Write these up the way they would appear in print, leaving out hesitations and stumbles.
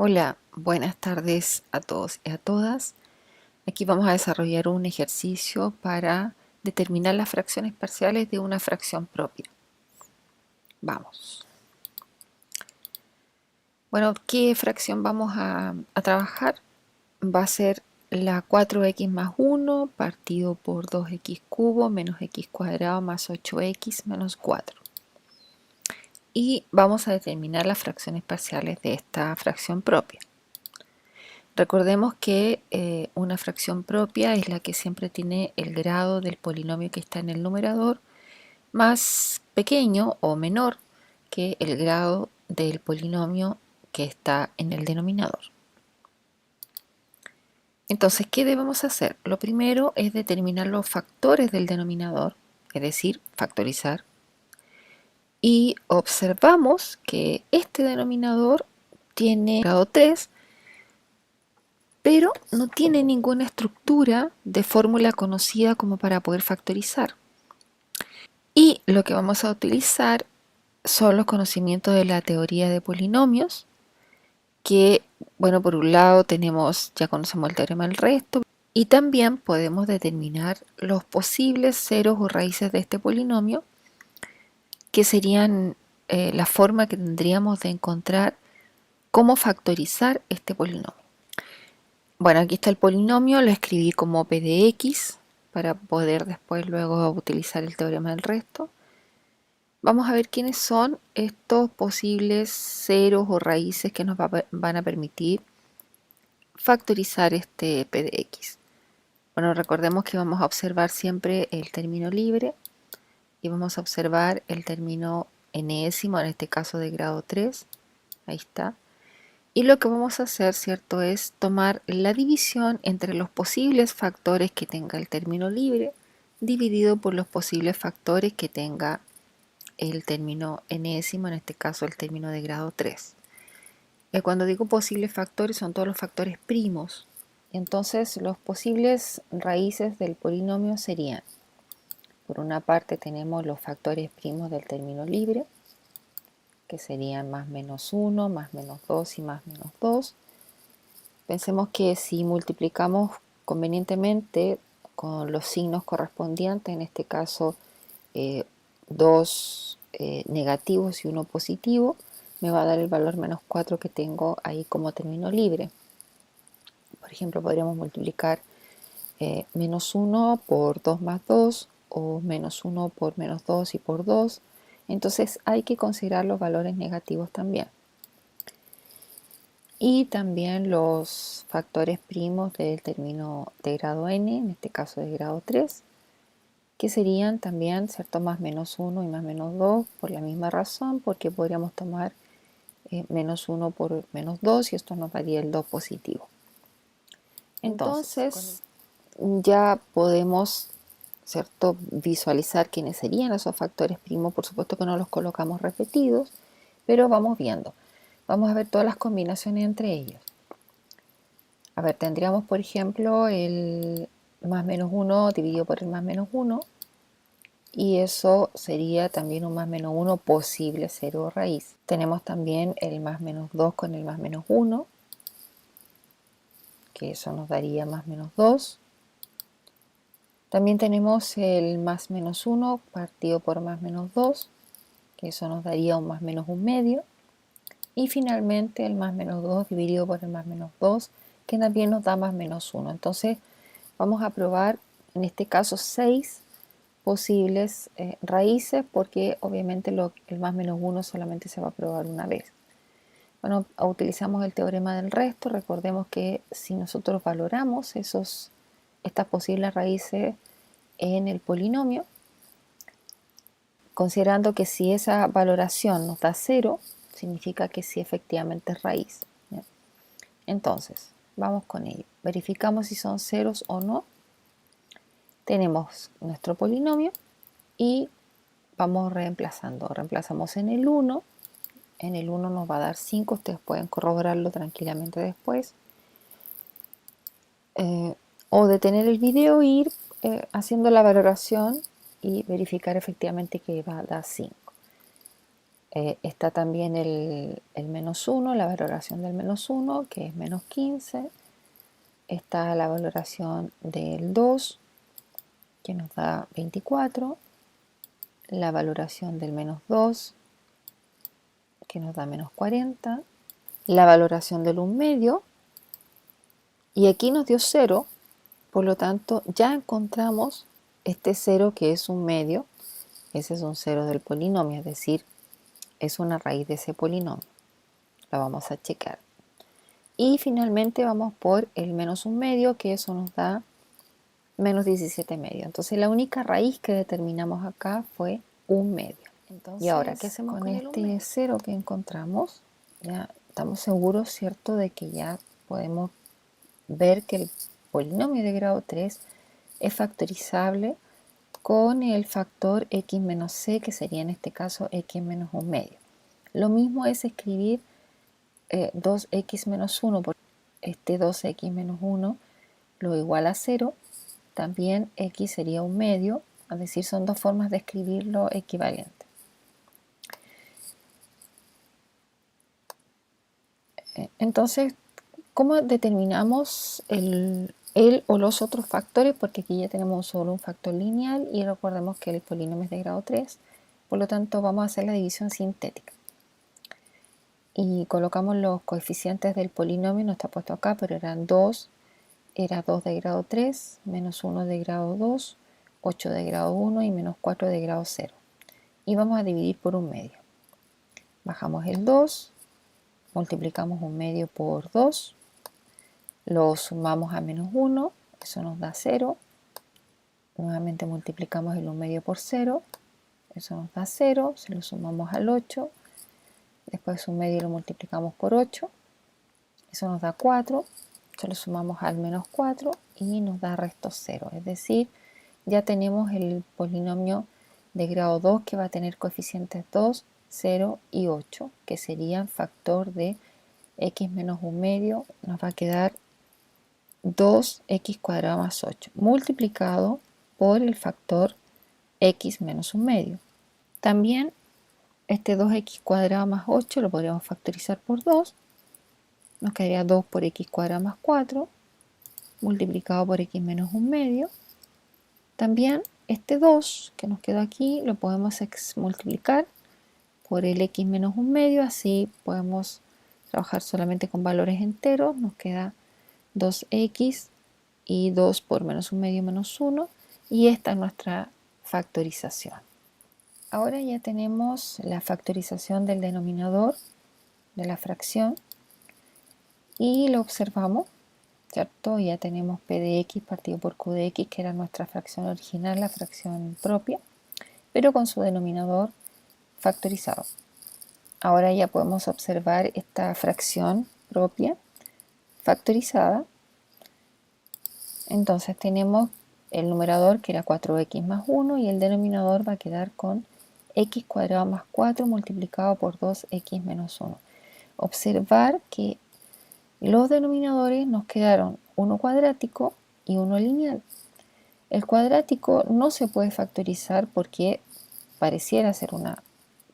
Hola, buenas tardes a todos y a todas. Aquí vamos a desarrollar un ejercicio para determinar las fracciones parciales de una fracción propia. Vamos. Bueno, ¿qué fracción vamos a trabajar? Va a ser la 4x más 1 partido por 2x cubo menos x cuadrado más 8x menos 4. Y vamos a determinar las fracciones parciales de esta fracción propia. Recordemos que una fracción propia es la que siempre tiene el grado del polinomio que está en el numerador más pequeño o menor que el grado del polinomio que está en el denominador. Entonces, ¿qué debemos hacer? Lo primero es determinar los factores del denominador, es decir, factorizar. Y observamos que este denominador tiene grado 3, pero no tiene ninguna estructura de fórmula conocida como para poder factorizar. Y lo que vamos a utilizar son los conocimientos de la teoría de polinomios, que, bueno, por un lado ya conocemos el teorema del resto, y también podemos determinar los posibles ceros o raíces de este polinomio, que serían la forma que tendríamos de encontrar cómo factorizar este polinomio. Bueno, aquí está el polinomio, lo escribí como p de x para poder después luego utilizar el teorema del resto. Vamos a ver quiénes son estos posibles ceros o raíces que nos van a permitir factorizar este p de x. Bueno, recordemos que vamos a observar siempre el término libre y vamos a observar el término enésimo, en este caso de grado 3. Ahí está. Y lo que vamos a hacer, ¿cierto?, es tomar la división entre los posibles factores que tenga el término libre dividido por los posibles factores que tenga el término enésimo, en este caso el término de grado 3. Cuando digo posibles factores son todos los factores primos. Entonces los posibles raíces del polinomio serían, por una parte tenemos los factores primos del término libre, que serían más menos 1, más menos 2 y más menos 2. Pensemos que si multiplicamos convenientemente con los signos correspondientes, en este caso 2 negativos y 1 positivo, me va a dar el valor menos 4 que tengo ahí como término libre. Por ejemplo, podríamos multiplicar menos 1 por 2 más 2 o menos 1 por menos 2 y por 2. Entonces hay que considerar los valores negativos también. Y también los factores primos del término de grado n, en este caso de grado 3, que serían también, ¿cierto?, más menos 1 y más menos 2 por la misma razón, porque podríamos tomar menos 1 por menos 2 y esto nos daría el 2 positivo. Entonces ya podemos, ¿cierto?, visualizar quiénes serían esos factores primos. Por supuesto que no los colocamos repetidos, pero vamos viendo. Vamos a ver todas las combinaciones entre ellos. A ver, tendríamos por ejemplo el más menos 1 dividido por el más menos 1, y eso sería también un más menos 1 posible cero o raíz. Tenemos también el más menos 2 con el más menos 1, que eso nos daría más menos 2. También tenemos el más menos 1 partido por más menos 2, que eso nos daría un más menos 1 medio. Y finalmente el más menos 2 dividido por el más menos 2, que también nos da más menos 1. Entonces vamos a probar en este caso 6 posibles raíces, porque obviamente el más menos 1 solamente se va a probar una vez. Bueno, utilizamos el teorema del resto. Recordemos que si nosotros valoramos estas posibles raíces en el polinomio, considerando que si esa valoración nos da 0, significa que sí efectivamente es raíz. ¿Ya? Entonces, vamos con ello. Verificamos si son ceros o no. Tenemos nuestro polinomio y vamos reemplazando. Reemplazamos en el 1. En el 1 nos va a dar 5. Ustedes pueden corroborarlo tranquilamente después. O detener el video e ir haciendo la valoración y verificar efectivamente que va a dar 5. Está también el menos 1, la valoración del menos 1, que es menos 15. Está la valoración del 2, que nos da 24. La valoración del menos 2, que nos da menos 40. La valoración del 1 medio. Y aquí nos dio 0, por lo tanto ya encontramos este 0 que es un medio. Ese es un 0 del polinomio, es decir, es una raíz de ese polinomio. La vamos a checar. Y finalmente vamos por el menos 1 medio, que eso nos da menos 17 medio. Entonces la única raíz que determinamos acá fue 1 medio. Entonces, y ahora, ¿qué hacemos con este 0 que encontramos? Ya estamos seguros, ¿cierto?, de que ya podemos ver que el polinomio de grado 3 es factorizable con el factor x menos c, que sería en este caso x menos 1 medio. Lo mismo es escribir 2x menos 1, por este 2x menos 1 lo igual a 0, también x sería 1 medio, es decir, son dos formas de escribirlo equivalentes. Entonces, ¿cómo determinamos el o los otros factores? Porque aquí ya tenemos solo un factor lineal y recordemos que el polinomio es de grado 3, por lo tanto vamos a hacer la división sintética. Y colocamos los coeficientes del polinomio, no está puesto acá, pero eran 2, era 2 de grado 3, menos 1 de grado 2, 8 de grado 1 y menos 4 de grado 0. Y vamos a dividir por 1 medio. Bajamos el 2, multiplicamos 1 medio por 2, lo sumamos a menos 1, eso nos da 0. Nuevamente multiplicamos el 1 medio por 0, eso nos da 0, se lo sumamos al 8, después 1 medio lo multiplicamos por 8, eso nos da 4, se lo sumamos al menos 4 y nos da resto 0, es decir, ya tenemos el polinomio de grado 2 que va a tener coeficientes 2, 0 y 8, que serían factor de x menos 1 medio, nos va a quedar 2x cuadrado más 8, multiplicado por el factor x menos 1 medio. También este 2x cuadrado más 8 lo podríamos factorizar por 2, nos quedaría 2 por x cuadrado más 4, multiplicado por x menos 1 medio. También este 2 que nos quedó aquí lo podemos multiplicar por el x menos 1 medio, así podemos trabajar solamente con valores enteros, nos queda 2x y 2 por menos 1 medio menos 1, y esta es nuestra factorización. Ahora ya tenemos la factorización del denominador de la fracción y lo observamos, ¿cierto? Ya tenemos p de x partido por q de x, que era nuestra fracción original, la fracción propia, pero con su denominador factorizado. Ahora ya podemos observar esta fracción propia factorizada. Entonces tenemos el numerador, que era 4x más 1, y el denominador va a quedar con x cuadrado más 4 multiplicado por 2x menos 1. Observar que los denominadores nos quedaron uno cuadrático y uno lineal. El cuadrático no se puede factorizar porque pareciera ser una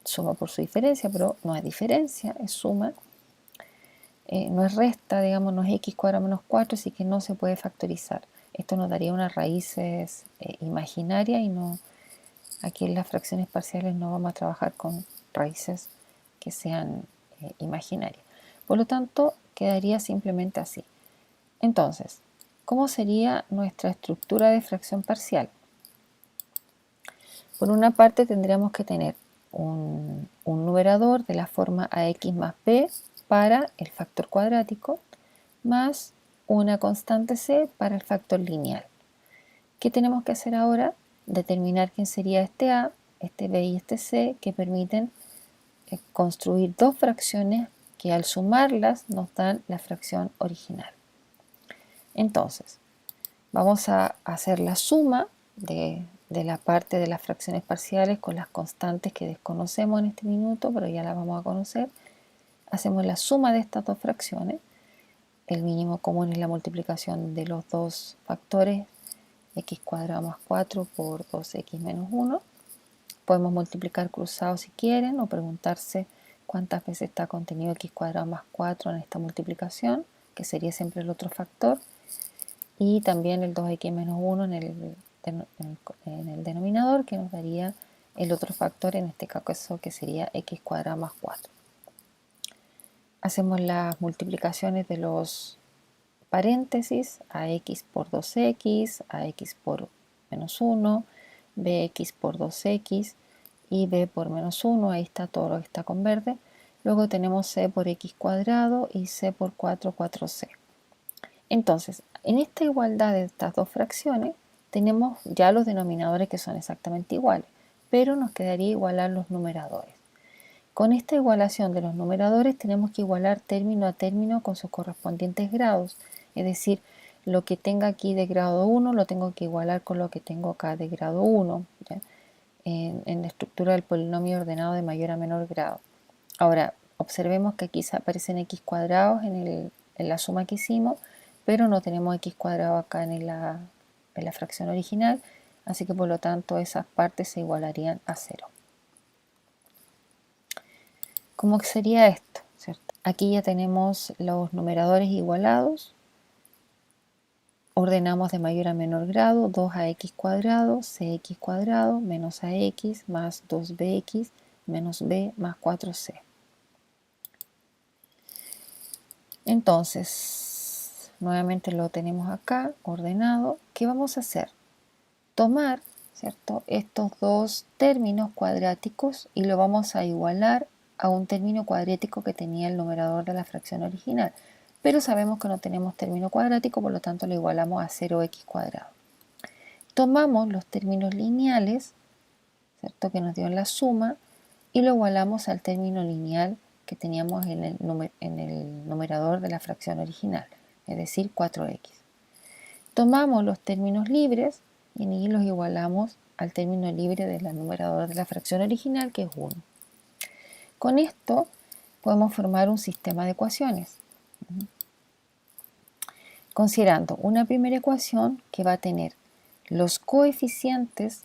suma por su diferencia, pero no es diferencia, es suma. No es resta, digamos, no es x cuadrado menos 4, así que no se puede factorizar. Esto nos daría unas raíces imaginarias y no, aquí en las fracciones parciales no vamos a trabajar con raíces que sean imaginarias. Por lo tanto, quedaría simplemente así. Entonces, ¿cómo sería nuestra estructura de fracción parcial? Por una parte tendríamos que tener un numerador de la forma ax más b para el factor cuadrático, más una constante c para el factor lineal. ¿Qué tenemos que hacer ahora? Determinar quién sería este a, este b y este c, que permiten construir dos fracciones que al sumarlas nos dan la fracción original. Entonces, vamos a hacer la suma de la parte de las fracciones parciales con las constantes que desconocemos en este minuto, pero ya las vamos a conocer. Hacemos la suma de estas dos fracciones. El mínimo común es la multiplicación de los dos factores, x cuadrado más 4 por 2x menos 1. Podemos multiplicar cruzado si quieren o preguntarse cuántas veces está contenido x cuadrado más 4 en esta multiplicación, que sería siempre el otro factor, y también el 2x menos 1 en el denominador, que nos daría el otro factor, en este caso que sería x cuadrado más 4. Hacemos las multiplicaciones de los paréntesis, ax por 2x, ax por menos 1, bx por 2x y b por menos 1, ahí está todo lo que está con verde. Luego tenemos c por x cuadrado y c por 4, 4c. Entonces, en esta igualdad de estas dos fracciones, tenemos ya los denominadores que son exactamente iguales, pero nos quedaría igualar los numeradores. Con esta igualación de los numeradores tenemos que igualar término a término con sus correspondientes grados, es decir, lo que tenga aquí de grado 1 lo tengo que igualar con lo que tengo acá de grado 1, ¿ya? En la estructura del polinomio ordenado de mayor a menor grado. Ahora, observemos que aquí aparecen x cuadrados en la suma que hicimos, pero no tenemos x cuadrado acá en la fracción original, así que por lo tanto esas partes se igualarían a 0. ¿Cómo sería esto? ¿Cierto? Aquí ya tenemos los numeradores igualados. Ordenamos de mayor a menor grado, 2ax cuadrado, cx cuadrado, menos ax, más 2bx, menos b, más 4c. Entonces, nuevamente lo tenemos acá, ordenado. ¿Qué vamos a hacer? Tomar, ¿cierto?, estos dos términos cuadráticos y lo vamos a igualar a un término cuadrático que tenía el numerador de la fracción original. Pero sabemos que no tenemos término cuadrático, por lo tanto lo igualamos a 0x cuadrado. Tomamos los términos lineales, ¿cierto?, que nos dio en la suma, y lo igualamos al término lineal que teníamos en el numerador de la fracción original, es decir, 4x. Tomamos los términos libres y en ellos los igualamos al término libre del numerador de la fracción original, que es 1. Con esto podemos formar un sistema de ecuaciones, considerando una primera ecuación que va a tener los coeficientes,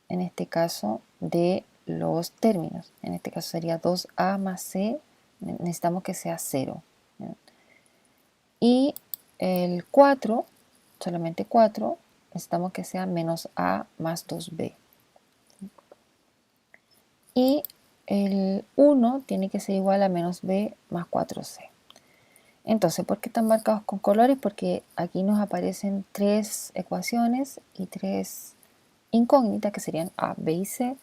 en este caso, de los términos. En este caso sería 2a más c, necesitamos que sea 0. ¿Ya? Y el 4, solamente 4, necesitamos que sea menos a más 2b. Y el 1 tiene que ser igual a menos b más 4c. Entonces, ¿por qué están marcados con colores? Porque aquí nos aparecen 3 ecuaciones y 3 incógnitas que serían a, b y c.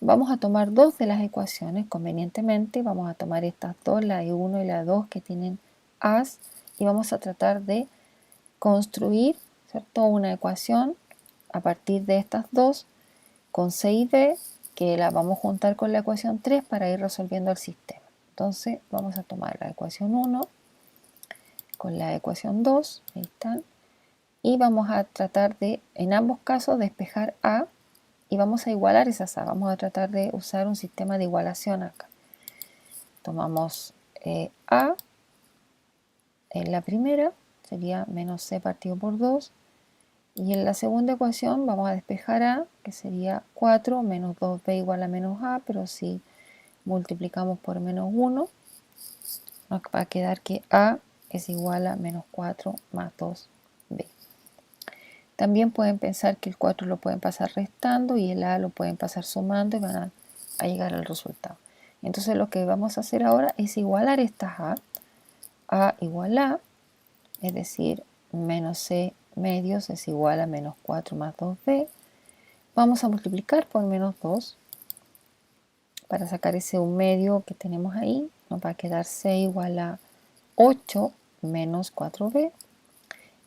Vamos a tomar 2 de las ecuaciones convenientemente. Vamos a tomar estas dos, la E1 y la 2, que tienen a's, y vamos a tratar de construir, ¿cierto?, una ecuación a partir de estas dos con c y b, que la vamos a juntar con la ecuación 3 para ir resolviendo el sistema. Entonces vamos a tomar la ecuación 1 con la ecuación 2, ahí están, y vamos a tratar de, en ambos casos, despejar a, y vamos a igualar esas a. Vamos a tratar de usar un sistema de igualación acá. Tomamos a, en la primera sería menos c partido por 2, y en la segunda ecuación vamos a despejar a, que sería 4 menos 2b igual a menos a, pero si multiplicamos por menos 1, nos va a quedar que a es igual a menos 4 más 2b. También pueden pensar que el 4 lo pueden pasar restando y el a lo pueden pasar sumando y van a llegar al resultado. Entonces lo que vamos a hacer ahora es igualar estas a igual a, es decir, menos c medios es igual a menos 4 más 2b. Vamos a multiplicar por menos 2 para sacar ese 1 medio que tenemos ahí. Nos va a quedar c igual a 8 menos 4b.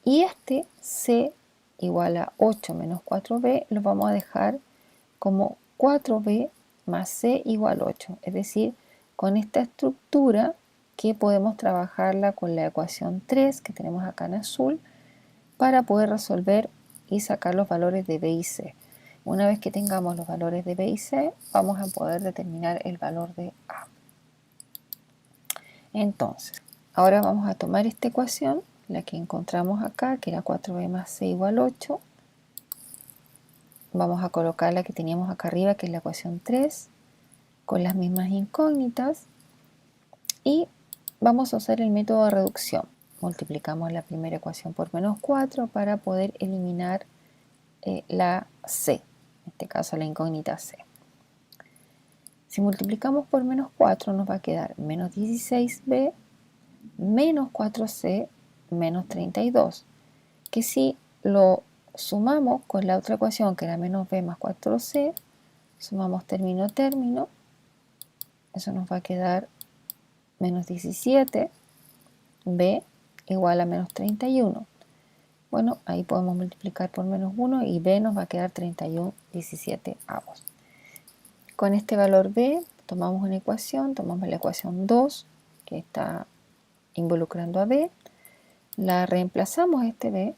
Y este c igual a 8 menos 4b lo vamos a dejar como 4b más c igual a 8. Es decir, con esta estructura que podemos trabajarla con la ecuación 3 que tenemos acá en azul para poder resolver y sacar los valores de b y c. Una vez que tengamos los valores de b y c, vamos a poder determinar el valor de a. Entonces, ahora vamos a tomar esta ecuación, la que encontramos acá, que era 4b más c igual a 8, vamos a colocar la que teníamos acá arriba, que es la ecuación 3, con las mismas incógnitas, y vamos a usar el método de reducción. Multiplicamos la primera ecuación por menos 4 para poder eliminar la c, en este caso la incógnita c. Si multiplicamos por menos 4 nos va a quedar menos 16b menos 4c menos 32, que si lo sumamos con la otra ecuación que era menos b más 4c, sumamos término a término, eso nos va a quedar menos 17b igual a menos 31. Bueno, ahí podemos multiplicar por menos 1 y b nos va a quedar 31/17. Con este valor b tomamos una ecuación, tomamos la ecuación 2 que está involucrando a b, la reemplazamos este b,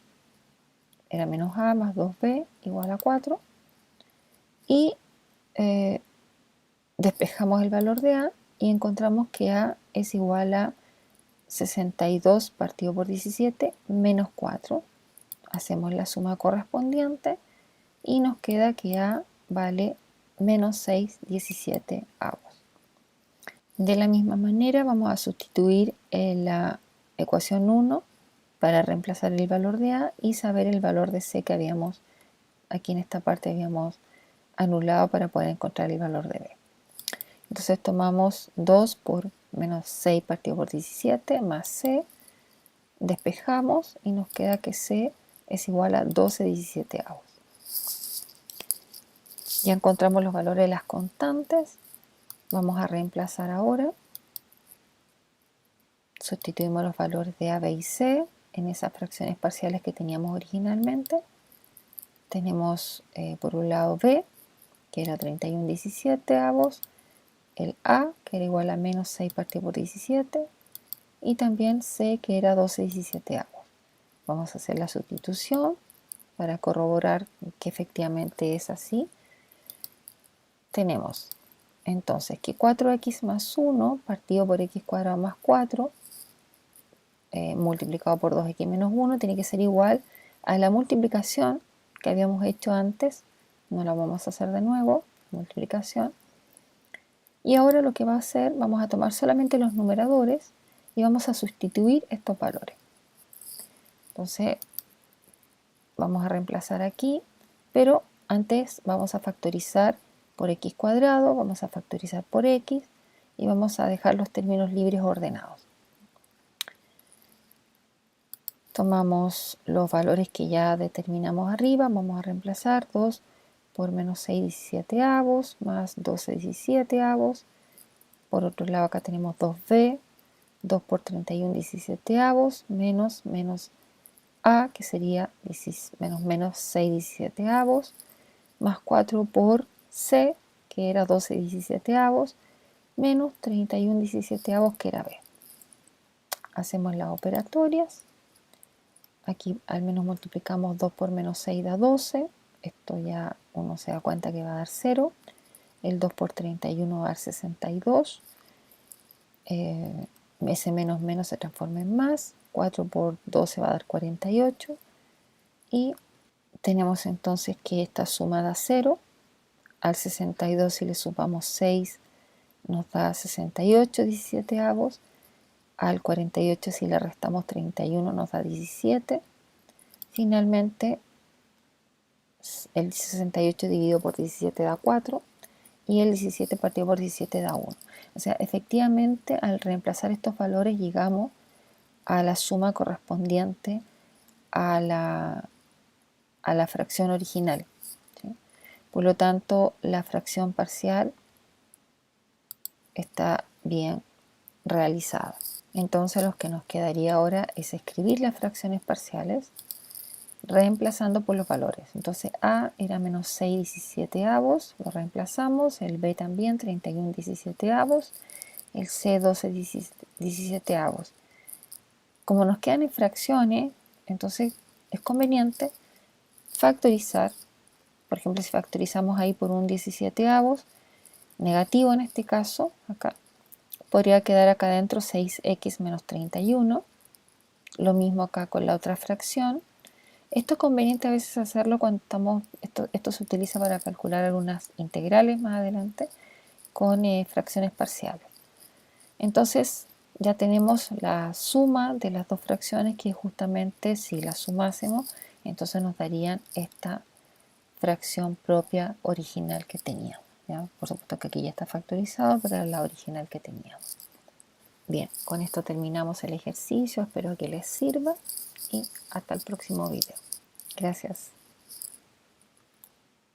era menos a más 2b igual a 4, y despejamos el valor de a y encontramos que a es igual a 62 partido por 17 menos 4. Hacemos la suma correspondiente y nos queda que a vale menos 6/17. De la misma manera vamos a sustituir en la ecuación 1 para reemplazar el valor de a y saber el valor de c que habíamos, aquí en esta parte habíamos anulado para poder encontrar el valor de b. Entonces tomamos 2 por menos 6 partido por 17 más c, despejamos y nos queda que c es igual a 12/17. Ya encontramos los valores de las constantes, vamos a reemplazar ahora. Sustituimos los valores de a, b y c en esas fracciones parciales que teníamos originalmente. Tenemos por un lado b, que era 31/17, el a, que era igual a menos 6 partido por 17, y también c, que era 12/17. Vamos a hacer la sustitución para corroborar que efectivamente es así. Tenemos entonces que 4x más 1 partido por x cuadrado más 4 multiplicado por 2x menos 1 tiene que ser igual a la multiplicación que habíamos hecho antes. No la vamos a hacer de nuevo, multiplicación. Y ahora lo que va a hacer, vamos a tomar solamente los numeradores y vamos a sustituir estos valores. Entonces vamos a reemplazar aquí, pero antes vamos a factorizar por x cuadrado, vamos a factorizar por x y vamos a dejar los términos libres ordenados. Tomamos los valores que ya determinamos arriba, vamos a reemplazar 2 por menos 6/17 más 12/17. Por otro lado acá tenemos 2b, 2 por 31/17 menos a, que sería menos 6/17, más 4 por c, que era 12/17, menos 31/17, que era b. Hacemos las operatorias. Aquí al menos multiplicamos 2 por menos 6 da 12. Esto ya uno se da cuenta que va a dar 0. El 2 por 31 va a dar 62. Ese menos menos se transforma en más. 4 por 12 va a dar 48. Y tenemos entonces que esta suma da 0. Al 62 si le sumamos 6 nos da 68/17. Al 48 si le restamos 31 nos da 17. Finalmente el 68 dividido por 17 da 4 y el 17 partido por 17 da 1. O sea, efectivamente al reemplazar estos valores llegamos a la suma correspondiente a la fracción original, ¿sí? Por lo tanto, la fracción parcial está bien realizada. Entonces lo que nos quedaría ahora es escribir las fracciones parciales reemplazando por los valores. Entonces a era menos 6/17, lo reemplazamos, el b también 31/17, el c 12/17. Como nos quedan en fracciones, entonces es conveniente factorizar. Por ejemplo, si factorizamos ahí por un 17, negativo en este caso, acá podría quedar acá adentro 6x menos 31. Lo mismo acá con la otra fracción. Esto es conveniente a veces hacerlo cuando esto se utiliza para calcular algunas integrales más adelante con fracciones parciales. Entonces ya tenemos la suma de las dos fracciones que justamente si las sumásemos, entonces nos darían esta fracción propia original que teníamos, ¿ya? Por supuesto que aquí ya está factorizado, pero era la original que teníamos. Bien, con esto terminamos el ejercicio, espero que les sirva y hasta el próximo video. Gracias.